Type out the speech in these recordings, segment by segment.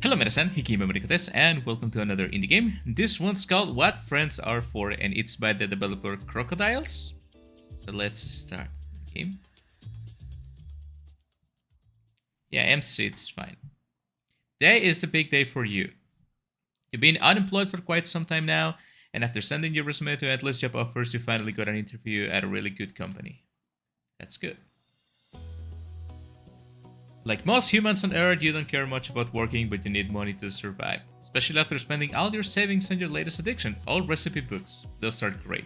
Hello, Metasan, Hikimemorikotes, and welcome to another indie game. This one's called What Friends Are For, and it's by the developer Crocodiles. So let's start the game. Yeah, MC, it's fine. Today is the big day for you. You've been unemployed for quite some time now, and after sending your resume to endless job offers, you finally got an interview at a really good company. That's good. Like most humans on Earth, you don't care much about working, but you need money to survive. Especially after spending all your savings on your latest addiction, all recipe books. Those are great.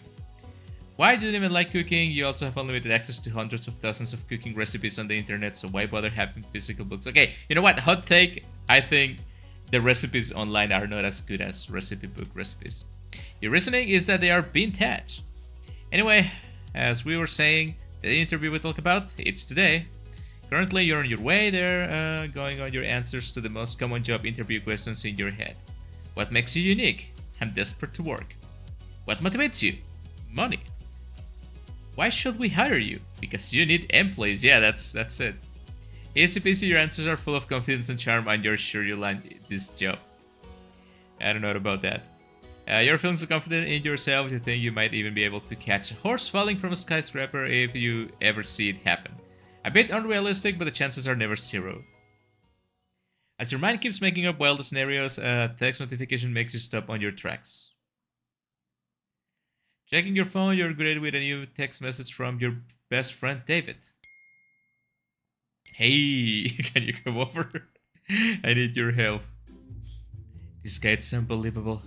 Why do you even like cooking? You also have unlimited access to hundreds of thousands of cooking recipes on the internet, so why bother having physical books? Okay, you know what? Hot take, I think the recipes online are not as good as recipe book recipes. Your reasoning is that they are vintage. Anyway, as we were saying, the interview we talk about, it's today. Currently, you're on your way there, going on your answers to the most common job interview questions in your head. What makes you unique? I'm desperate to work. What motivates you? Money. Why should we hire you? Because you need employees. Yeah, that's it. Easy peasy, your answers are full of confidence and charm, and you're sure you'll land this job. I don't know about that. You're feeling so confident in yourself, you think you might even be able to catch a horse falling from a skyscraper if you ever see it happen. A bit unrealistic, but the chances are never zero. As your mind keeps making up wild scenarios, a text notification makes you stop on your tracks. Checking your phone, you're greeted with a new text message from your best friend David. Hey, can you come over? I need your help. This guy is unbelievable.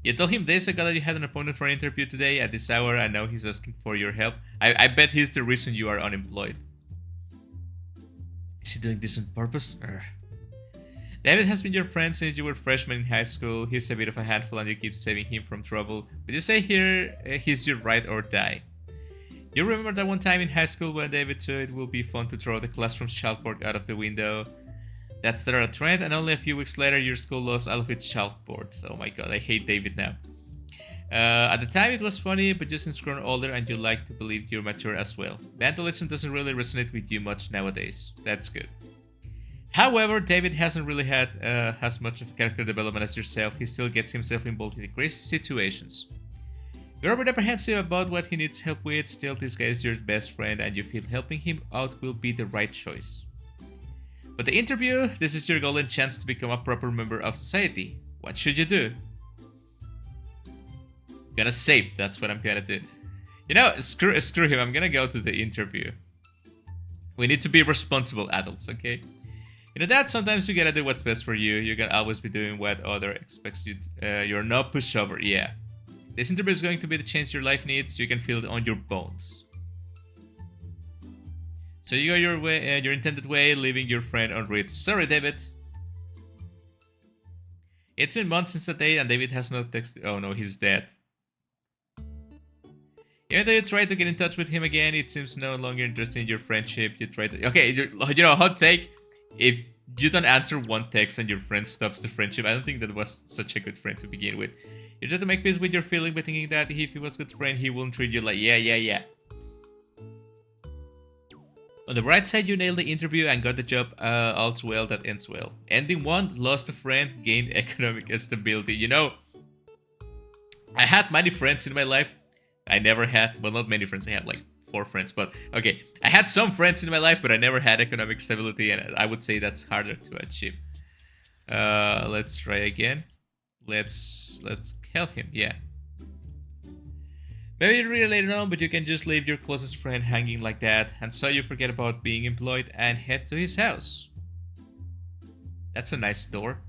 You told him days ago that you had an appointment for an interview today at this hour, and now he's asking for your help. I bet he's the reason you are unemployed. Is he doing this on purpose? David has been your friend since you were freshmen in high school. He's a bit of a handful and you keep saving him from trouble. But you say here he's your ride or die. You remember that one time in high school when David said it will be fun to throw the classroom's chalkboard out of the window? That started a trend, and only a few weeks later your school lost all of its chalkboards. Oh my god, I hate David now. At the time it was funny, but just since grown older and you like to believe you're mature as well. Vandalism doesn't really resonate with you much nowadays. That's good. However, David hasn't really had as much of a character development as yourself. He still gets himself involved in crazy situations. You're a bit apprehensive about what he needs help with. Still, this guy is your best friend and you feel helping him out will be the right choice. But the interview, this is your golden chance to become a proper member of society. What should you do? Gonna save, that's what I'm gonna do. You know, screw him, I'm gonna go to the interview. We need to be responsible adults, okay? You know that sometimes you gotta do what's best for you. You're gonna always be doing what other expects you to, you're no pushover, yeah. This interview is going to be the change your life needs. You can feel it on your bones. So you go your way, your intended way, leaving your friend on read. Sorry, David. It's been months since that day and David has not texted. Oh no, he's dead. Even though you try to get in touch with him again, it seems no longer interested in your friendship. You try to... Okay, you know, hot take. If you don't answer one text and your friend stops the friendship, I don't think that was such a good friend to begin with. You try to make peace with your feeling by thinking that if he was a good friend, he wouldn't treat you like, yeah. On the bright side, you nailed the interview and got the job. All's well that ends well. Ending one, lost a friend, gained economic stability. You know, I had many friends in my life. I never had, well, not many friends. I had like 4 friends, but okay. I had some friends in my life, but I never had economic stability, and I would say that's harder to achieve. Let's try again. Let's help him. Yeah. Maybe you really later on, but you can just leave your closest friend hanging like that, and so you forget about being employed and head to his house. That's a nice door.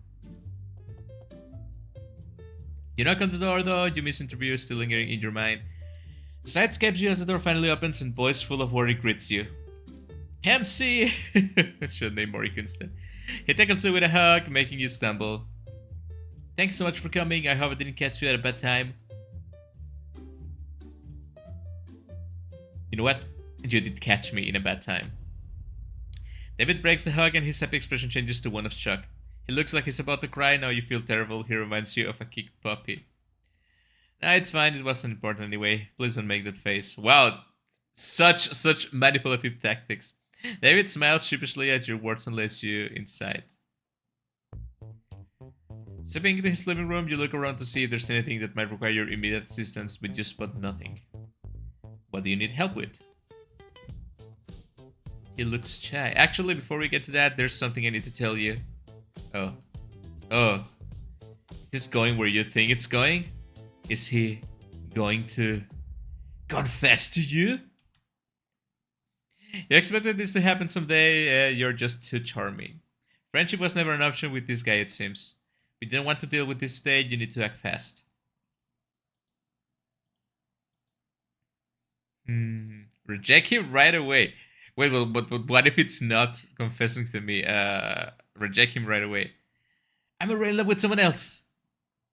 You knock on the door though, you miss interview still lingering in your mind. Sight escapes you as the door finally opens and voice full of worry greets you. MC! Should name Mori Kunston. He tackles you with a hug, making you stumble. Thanks so much for coming, I hope I didn't catch you at a bad time. You know what? You did catch me in a bad time. David breaks the hug and his happy expression changes to one of shock. He looks like he's about to cry, now you feel terrible, he reminds you of a kicked puppy. Nah, it's fine, it wasn't important anyway. Please don't make that face. Wow, such manipulative tactics. David smiles sheepishly at your words and lets you inside. Stepping into his living room, you look around to see if there's anything that might require your immediate assistance, but you spot nothing. What do you need help with? He looks shy. Actually, before we get to that, there's something I need to tell you. Oh. Oh. Is this going where you think it's going? Is he going to confess to you? You expected this to happen someday, you're just too charming. Friendship was never an option with this guy, it seems. If you don't want to deal with this today, you need to act fast. Reject him right away. Wait, well, but what if it's not confessing to me? Reject him right away. I'm already in love with someone else.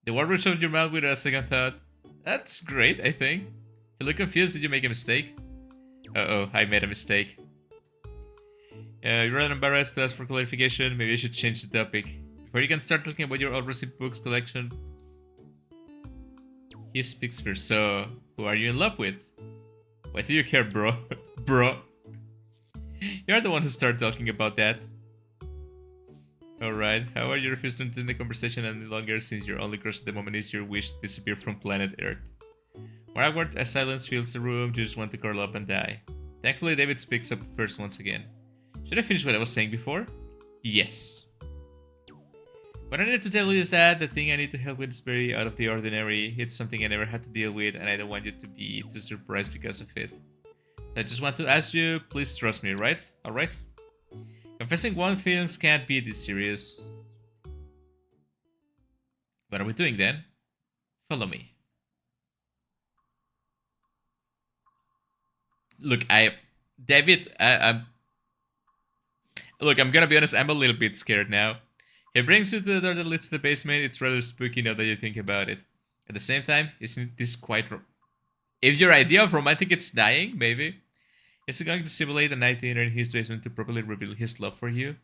The word rushed out of your mouth without a second thought. That's great, I think. You look confused. Did you make a mistake? Uh-oh, I made a mistake. You're rather embarrassed to ask for clarification. Maybe I should change the topic. Before you can start talking about your all-recipe books collection. He speaks first. So, who are you in love with? Why do you care, bro? Bro. You're the one who started talking about that. Alright, how are you refused to entertain the conversation any longer since your only crush at the moment is your wish to disappear from planet Earth? More awkward as silence fills the room, you just want to curl up and die. Thankfully, David speaks up first once again. Should I finish what I was saying before? Yes. What I needed to tell you is that the thing I need to help with is very out of the ordinary. It's something I never had to deal with, and I don't want you to be too surprised because of it. So I just want to ask you, please trust me, right? Alright? Confessing one's feelings can't be this serious. What are we doing then? Follow me. Look, David, look, I'm gonna be honest, I'm a little bit scared now. He brings you to the door that leads to the basement. It's rather spooky now that you think about it. At the same time, isn't this quite... If your idea of romantic is dying, maybe. Is he going to simulate a night dinner in his basement to properly reveal his love for you?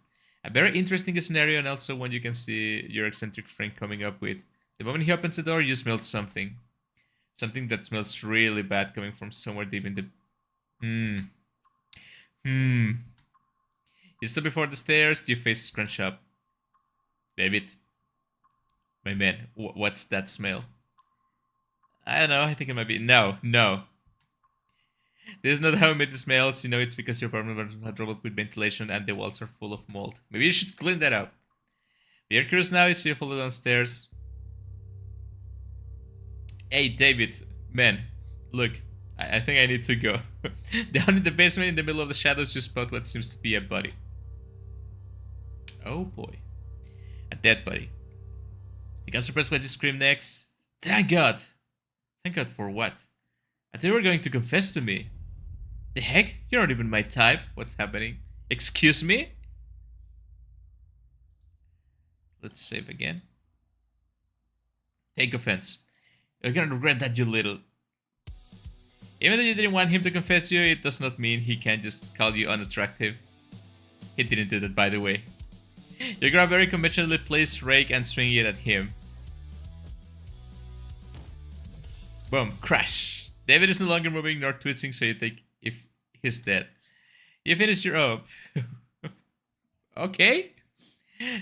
A very interesting scenario, and also one you can see your eccentric friend coming up with. The moment he opens the door, you smell something. Something that smells really bad coming from somewhere deep in the... You stop before the stairs, your face scrunch up. David. My man, what's that smell? I don't know, I think it might be... No. This is not how it smells, you know, it's because your apartment had trouble with ventilation and the walls are full of mold. Maybe you should clean that up. You're curious now, so you follow downstairs. Hey, David, man, look, I think I need to go. Down in the basement in the middle of the shadows, you spot what seems to be a body. Oh boy. A dead body. You can suppress what you scream next. Thank God. Thank God for what? I thought you were going to confess to me. The heck? You're not even my type. What's happening? Excuse me? Let's save again. Take offense. You're gonna regret that, you little... Even though you didn't want him to confess you, it does not mean he can just call you unattractive. He didn't do that, by the way. You grab a very conventionally placed rake and swing it at him. Boom. Crash. David is no longer moving nor twisting, so you take if he's dead. You finish your... Oh. Okay.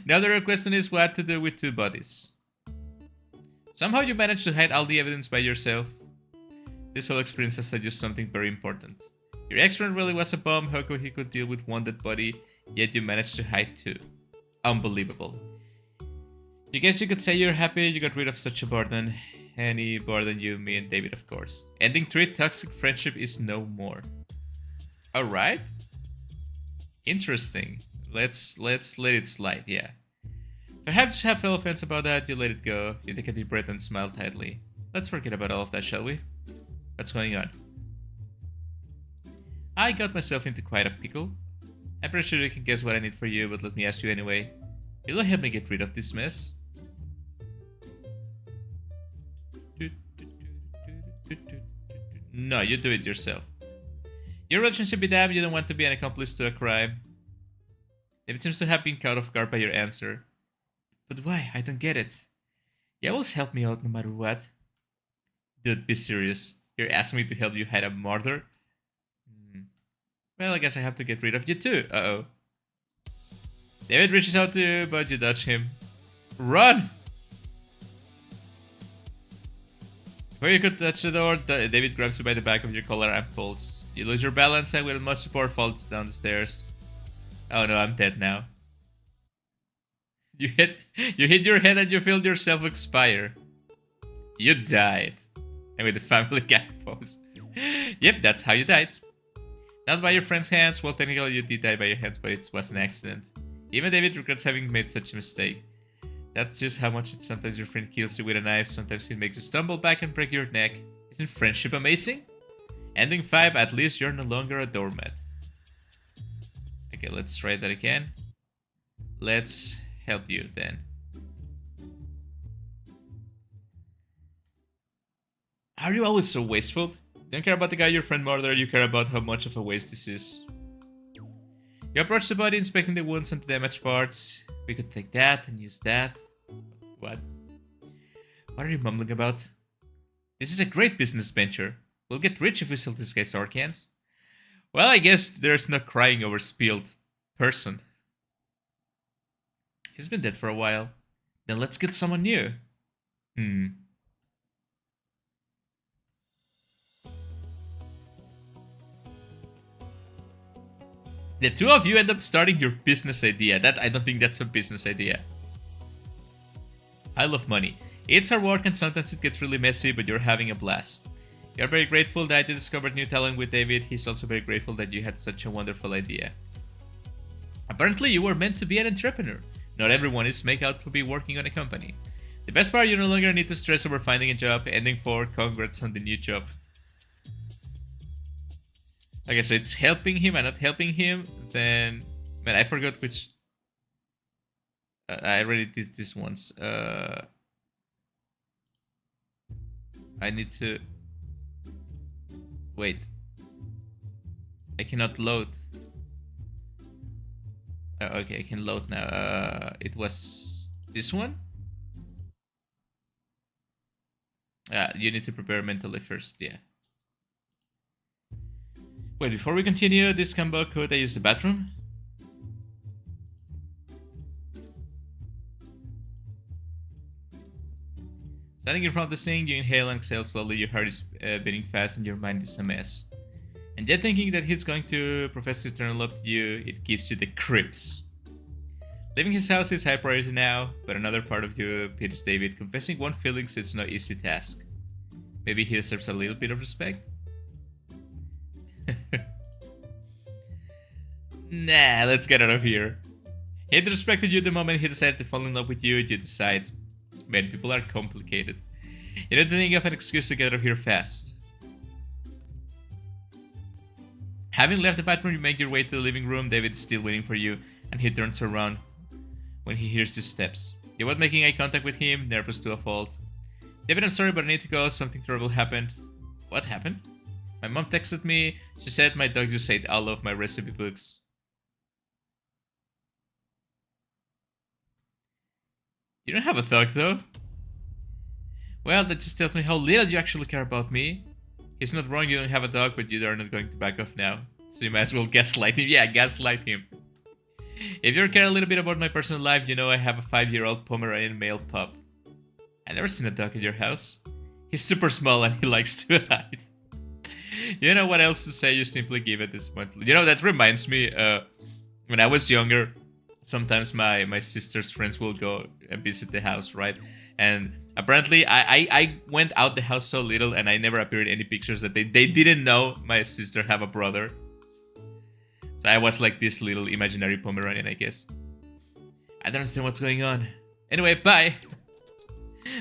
Now the real question is what to do with two bodies. Somehow you managed to hide all the evidence by yourself. This whole experience has taught you something very important. Your ex-friend really was a bum. How could he could deal with one dead body, yet you managed to hide two? Unbelievable. You guess you could say you're happy you got rid of such a burden. Any burden you, me, and David, of course. Ending 3, toxic friendship is no more. Alright. Interesting. Let's let it slide, yeah. Perhaps you have fellow fans about that, you let it go. You take a deep breath and smile tightly. Let's forget about all of that, shall we? What's going on? I got myself into quite a pickle. I'm pretty sure you can guess what I need for you, but let me ask you anyway. Will you help me get rid of this mess? No, you do it yourself. Your relationship with them, you don't want to be an accomplice to a crime. It seems to have been caught off guard by your answer. But why? I don't get it. You always help me out no matter what. Dude, be serious. You're asking me to help you hide a murder? Well, I guess I have to get rid of you too. David reaches out to you, but you dodge him. Run! Before you could touch the door, David grabs you by the back of your collar and pulls. You lose your balance and with much support falls down the stairs. Oh no, I'm dead now. You hit your head and you feel yourself expire. You died. And with the family gag pose. Yep, that's how you died. Not by your friend's hands. Well, technically you did die by your hands, but it was an accident. Even David regrets having made such a mistake. That's just how much sometimes your friend kills you with a knife, sometimes it makes you stumble back and break your neck. Isn't friendship amazing? Ending 5, at least you're no longer a doormat. Okay, let's try that again. Let's help you then. Are you always so wasteful? Don't care about the guy your friend murdered, you care about how much of a waste this is. You approach the body, inspecting the wounds and the damaged parts. We could take that and use that. What? What are you mumbling about? This is a great business venture. We'll get rich if we sell this guy's organs. Well, I guess there's no crying over spilled person. He's been dead for a while. Then let's get someone new. The two of you end up starting your business idea. I don't think that's a business idea. I love money. It's our work and sometimes it gets really messy, but you're having a blast. You're very grateful that you discovered new talent with David. He's also very grateful that you had such a wonderful idea. Apparently you were meant to be an entrepreneur. Not everyone is made out to be working on a company. The best part, you no longer need to stress over finding a job. Ending 4, congrats on the new job. Okay, so it's helping him and not helping him. Then, man, I forgot which. I already did this once. I need to. Wait. I cannot load. Okay, I can load now. It was this one. You need to prepare mentally first. Yeah. Wait, before we continue this combo, could I use the bathroom? Standing in front of the sink, you inhale and exhale slowly, your heart is beating fast and your mind is a mess. And yet thinking that he's going to profess his eternal love to you, it gives you the creeps. Leaving his house is high priority now, but another part of you pities David. Confessing one's feelings is no easy task. Maybe he deserves a little bit of respect? Nah, let's get out of here. He disrespected you the moment he decided to fall in love with you. You decide. Man, people are complicated. You need to think of an excuse to get out of here fast. Having left the bathroom, you make your way to the living room. David is still waiting for you, and he turns around when he hears his steps. You avoid making eye contact with him, nervous to a fault. David, I'm sorry, but I need to go. Something terrible happened. What happened? My mom texted me. She said my dog just ate all of my recipe books. You don't have a dog, though. Well, that just tells me how little you actually care about me. He's not wrong, you don't have a dog, but you are not going to back off now. So you might as well gaslight him. Yeah, gaslight him. If you care a little bit about my personal life, you know I have a 5-year-old Pomeranian male pup. I've never seen a dog in your house. He's super small and he likes to hide. You know what else to say, you simply give at this point. You know, that reminds me, when I was younger, sometimes my sister's friends will go and visit the house, right? And apparently I went out the house so little and I never appeared in any pictures that they didn't know my sister have a brother. So I was like this little imaginary Pomeranian, I guess. I don't understand what's going on. Anyway, bye!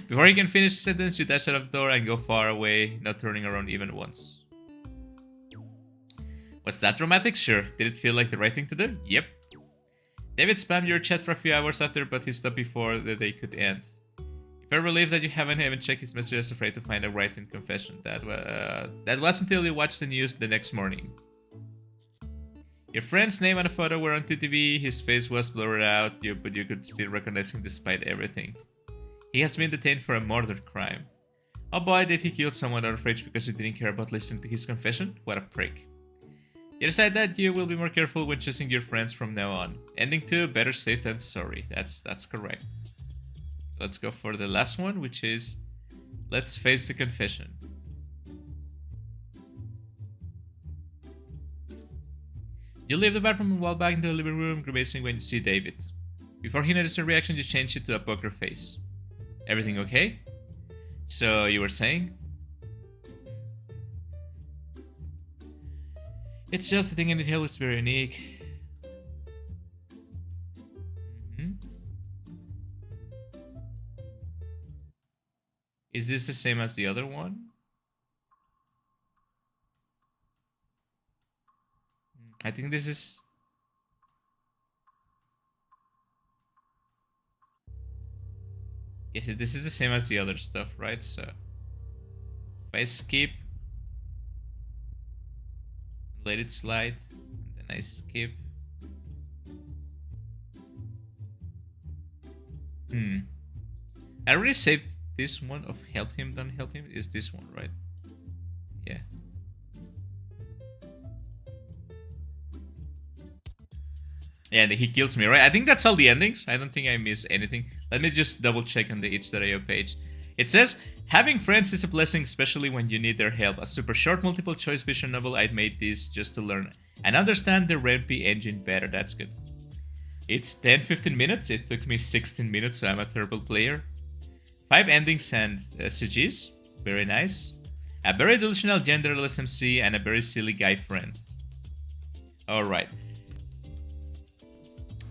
Before you can finish the sentence, you dash out of the door and go far away, not turning around even once. Was that dramatic? Sure. Did it feel like the right thing to do? Yep. David spammed your chat for a few hours after, but he stopped before the day could end. If you're relieved that you haven't even checked his messages, afraid to find a written confession. That was until you watched the news the next morning. Your friend's name and a photo were on TTV, his face was blurred out, but you could still recognize him despite everything. He has been detained for a murder crime. Oh boy, did he kill someone out of rage because he didn't care about listening to his confession? What a prick. You decide that you will be more careful when choosing your friends from now on. Ending 2, better safe than sorry. That's correct. Let's go for the last one, which is Let's face the confession. You leave the bathroom and walk back into the living room, grimacing when you see David. Before he notices your reaction, you change it to a poker face. Everything okay? So, you were saying? It's just the thing in the hill is very unique. Is this the same as the other one? I think this is... Yes, this is the same as the other stuff, right? So, if I skip, let it slide, and then I skip. I already saved this one of help him, don't help him. Is this one, right? Yeah. Yeah, and he kills me, right? I think that's all the endings. I don't think I miss anything. Let me just double check on the itch.io page. It says, having friends is a blessing, especially when you need their help. A super short multiple choice vision novel. I made this just to learn and understand the REMP engine better. That's good. It's 10-15 minutes. It took me 16 minutes, so I'm a terrible player. 5 endings and CGs. Very nice. A very delusional genderless MC and a very silly guy friend. Alright.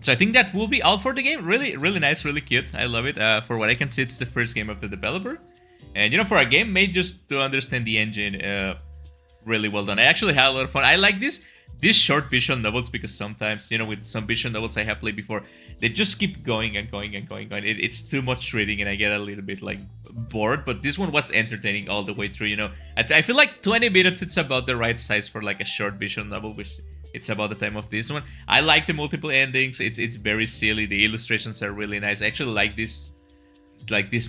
So I think that will be all for the game. Really, really nice, really cute. I love it. For what I can see, it's the first game of the developer. And, you know, for a game made just to understand the engine, really well done. I actually had a lot of fun. I like these short visual novels because sometimes, you know, with some visual novels I have played before, they just keep going and going and going. It's too much reading and I get a little bit, like, bored. But this one was entertaining all the way through, you know. I feel like 20 minutes, it's about the right size for, like, a short visual novel, which... It's about the time of this one. I like the multiple endings. It's very silly. The illustrations are really nice. I actually like this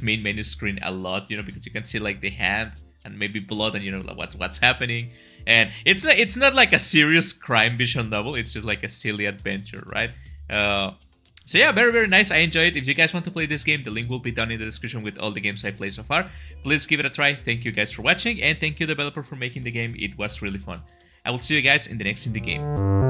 main menu screen a lot, you know, because you can see like the hand and maybe blood and you know what's happening. And it's not like a serious crime visual novel. It's just like a silly adventure, right? So yeah, very, very nice. I enjoy it. If you guys want to play this game, the link will be down in the description with all the games I played so far. Please give it a try. Thank you guys for watching and thank you developer for making the game. It was really fun. I will see you guys in the next indie game.